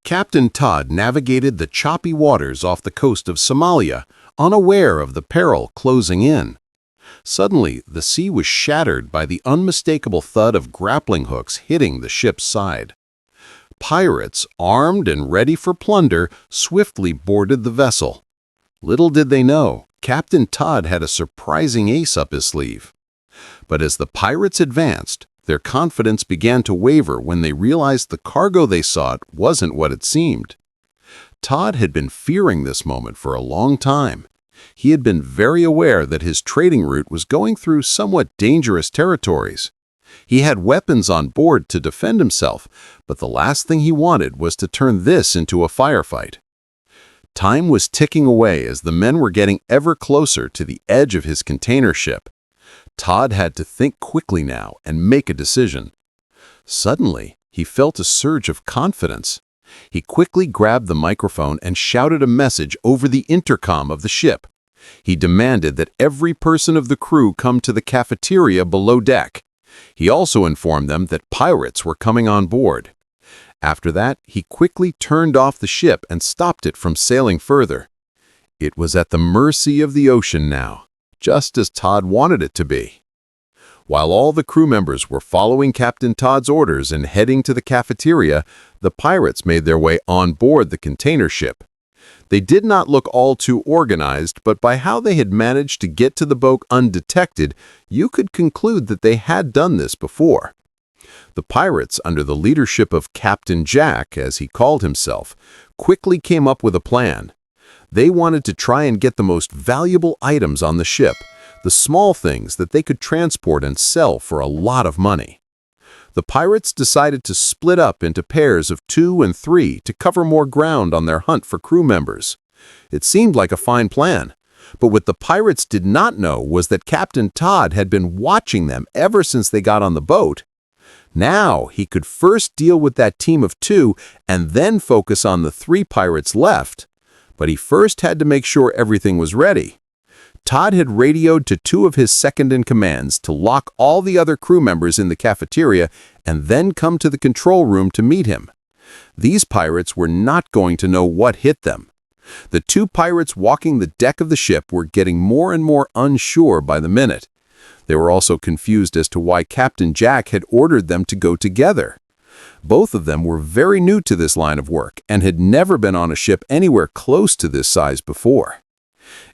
Captain Todd navigated the choppy waters off the coast of Somalia, unaware of the peril closing in. Suddenly, the sea was shattered by the unmistakable thud of grappling hooks hitting the ship's side. Pirates, armed and ready for plunder, swiftly boarded the vessel. Little did they know, Captain Todd had a surprising ace up his sleeve. But as the pirates advanced, their confidence began to waver when they realized the cargo they sought wasn't what it seemed. Todd had been fearing this moment for a long time. He had been very aware that his trading route was going through somewhat dangerous territories. He had weapons on board to defend himself, but the last thing he wanted was to turn this into a firefight. Time was ticking away as the men were getting ever closer to the edge of his container ship. Todd had to think quickly now and make a decision. Suddenly, he felt a surge of confidence. He quickly grabbed the microphone and shouted a message over the intercom of the ship. He demanded that every person of the crew come to the cafeteria below deck. He also informed them that pirates were coming on board. After that, he quickly turned off the ship and stopped it from sailing further. It was at the mercy of the ocean now, just as Todd wanted it to be. While all the crew members were following Captain Todd's orders and heading to the cafeteria, the pirates made their way on board the container ship. They did not look all too organized, but by how they had managed to get to the boat undetected, you could conclude that they had done this before. The pirates, under the leadership of Captain Jack, as he called himself, quickly came up with a plan. They wanted to try and get the most valuable items on the ship, the small things that they could transport and sell for a lot of money. The pirates decided to split up into pairs of 2 and 3 to cover more ground on their hunt for crew members. It seemed like a fine plan, but what the pirates did not know was that Captain Todd had been watching them ever since they got on the boat. Now he could first deal with that team of 2 and then focus on the 3 pirates left. But he first had to make sure everything was ready. Todd had radioed to 2 of his second-in-commands to lock all the other crew members in the cafeteria and then come to the control room to meet him. These pirates were not going to know what hit them. The 2 pirates walking the deck of the ship were getting more and more unsure by the minute. They were also confused as to why Captain Jack had ordered them to go together. Both of them were very new to this line of work and had never been on a ship anywhere close to this size before.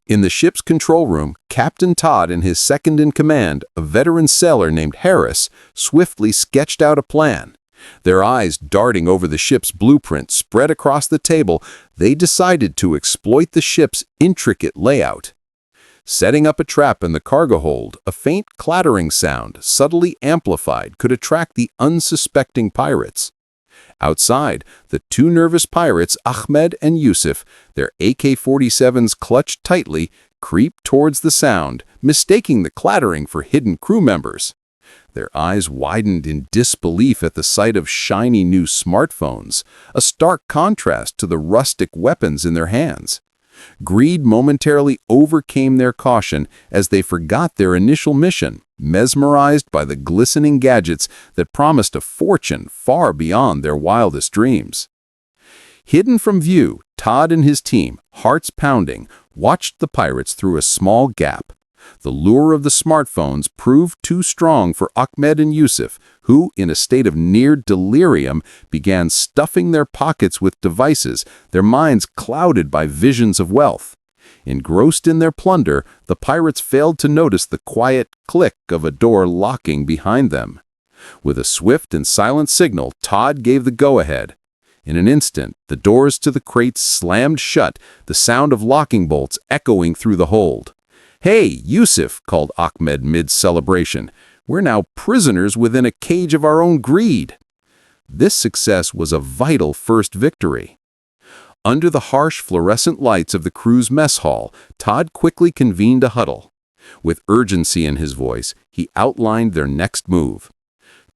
In the ship's control room, Captain Todd and his second-in-command, a veteran sailor named Harris, swiftly sketched out a plan. Their eyes darting over the ship's blueprint spread across the table, they decided to exploit the ship's intricate layout. Setting up a trap in the cargo hold, a faint clattering sound, subtly amplified, could attract the unsuspecting pirates. Outside, the 2 nervous pirates, Ahmed and Yusuf, their AK-47s clutched tightly, creeped towards the sound, mistaking the clattering for hidden crew members. Their eyes widened in disbelief at the sight of shiny new smartphones, a stark contrast to the rustic weapons in their hands. Greed momentarily overcame their caution as they forgot their initial mission, mesmerized by the glistening gadgets that promised a fortune far beyond their wildest dreams. Hidden from view, Todd and his team, hearts pounding, watched the pirates through a small gap. The lure of the smartphones proved too strong for Ahmed and Yusuf, who, in a state of near delirium, began stuffing their pockets with devices, their minds clouded by visions of wealth. Engrossed in their plunder, the pirates failed to notice the quiet click of a door locking behind them. With a swift and silent signal, Todd gave the go-ahead. In an instant, the doors to the crates slammed shut, the sound of locking bolts echoing through the hold. "Hey, Yusuf," called Ahmed mid-celebration. "We're now prisoners within a cage of our own greed." This success was a vital first victory. Under the harsh fluorescent lights of the crew's mess hall, Todd quickly convened a huddle. With urgency in his voice, he outlined their next move.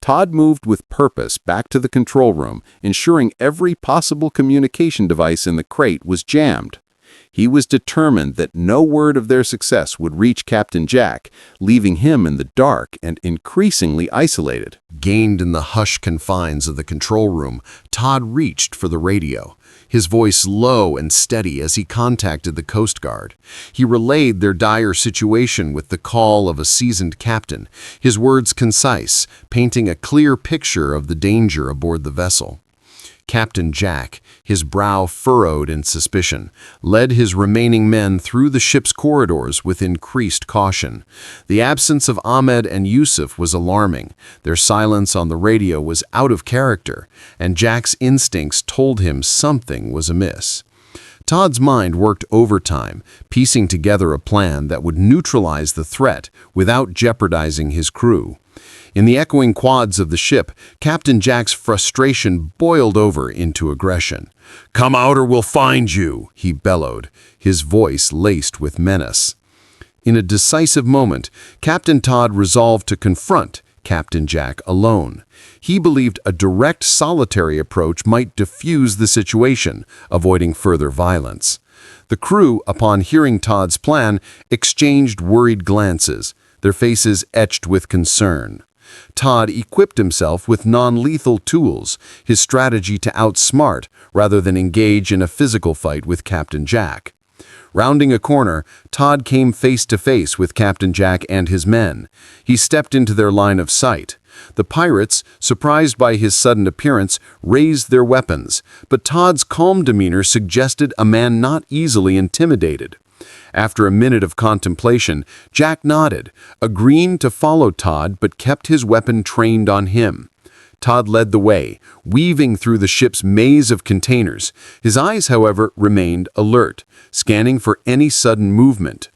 Todd moved with purpose back to the control room, ensuring every possible communication device in the crate was jammed. He was determined that no word of their success would reach Captain Jack, leaving him in the dark and increasingly isolated. Gained in the hushed confines of the control room, Todd reached for the radio, his voice low and steady as he contacted the Coast Guard. He relayed their dire situation with the call of a seasoned captain, his words concise, painting a clear picture of the danger aboard the vessel. Captain Jack, his brow furrowed in suspicion, led his remaining men through the ship's corridors with increased caution. The absence of Ahmed and Yusuf was alarming. Their silence on the radio was out of character, and Jack's instincts told him something was amiss. Todd's mind worked overtime, piecing together a plan that would neutralize the threat without jeopardizing his crew. In the echoing quads of the ship, Captain Jack's frustration boiled over into aggression. "Come out or we'll find you," he bellowed, his voice laced with menace. In a decisive moment, Captain Todd resolved to confront Captain Jack alone. He believed a direct solitary approach might diffuse the situation, avoiding further violence. The crew, upon hearing Todd's plan, exchanged worried glances, their faces etched with concern. Todd equipped himself with non-lethal tools, his strategy to outsmart rather than engage in a physical fight with Captain Jack. Rounding a corner, Todd came face to face with Captain Jack and his men. He stepped into their line of sight. The pirates, surprised by his sudden appearance, raised their weapons, but Todd's calm demeanor suggested a man not easily intimidated. After a minute of contemplation, Jack nodded, agreeing to follow Todd but kept his weapon trained on him. Todd led the way, weaving through the ship's maze of containers. His eyes, however, remained alert, scanning for any sudden movement.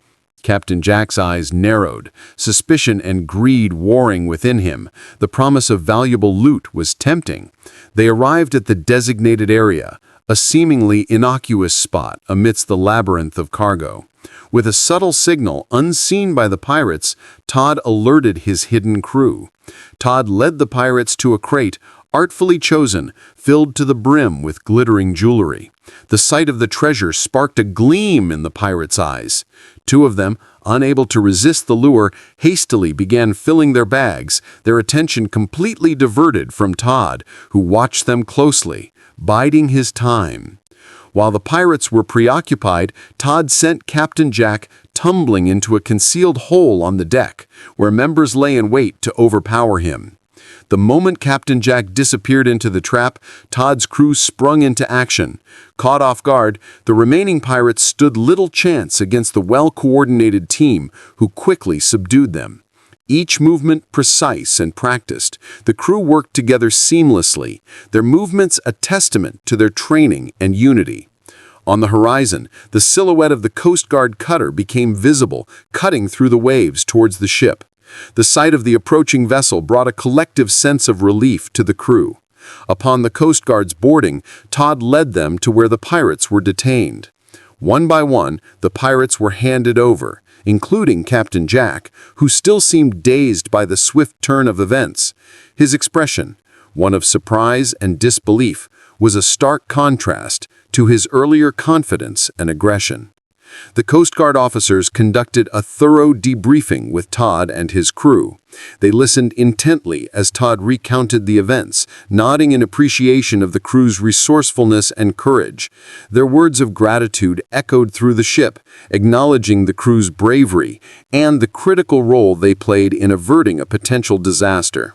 Captain Jack's eyes narrowed, suspicion and greed warring within him. The promise of valuable loot was tempting. They arrived at the designated area, a seemingly innocuous spot amidst the labyrinth of cargo. With a subtle signal unseen by the pirates, Todd alerted his hidden crew. Todd led the pirates to a crate, artfully chosen, filled to the brim with glittering jewelry. The sight of the treasure sparked a gleam in the pirates' eyes. Two of them, unable to resist the lure, hastily began filling their bags, their attention completely diverted from Todd, who watched them closely, biding his time. While the pirates were preoccupied, Todd sent Captain Jack tumbling into a concealed hole on the deck, where members lay in wait to overpower him. The moment Captain Jack disappeared into the trap, Todd's crew sprung into action. Caught off guard, the remaining pirates stood little chance against the well-coordinated team, who quickly subdued them. Each movement precise and practiced, the crew worked together seamlessly, their movements a testament to their training and unity. On the horizon, the silhouette of the Coast Guard cutter became visible, cutting through the waves towards the ship. The sight of the approaching vessel brought a collective sense of relief to the crew. Upon the Coast Guard's boarding, Todd led them to where the pirates were detained. One by one, the pirates were handed over, including Captain Jack, who still seemed dazed by the swift turn of events. His expression, one of surprise and disbelief, was a stark contrast to his earlier confidence and aggression. The Coast Guard officers conducted a thorough debriefing with Todd and his crew. They listened intently as Todd recounted the events, nodding in appreciation of the crew's resourcefulness and courage. Their words of gratitude echoed through the ship, acknowledging the crew's bravery and the critical role they played in averting a potential disaster.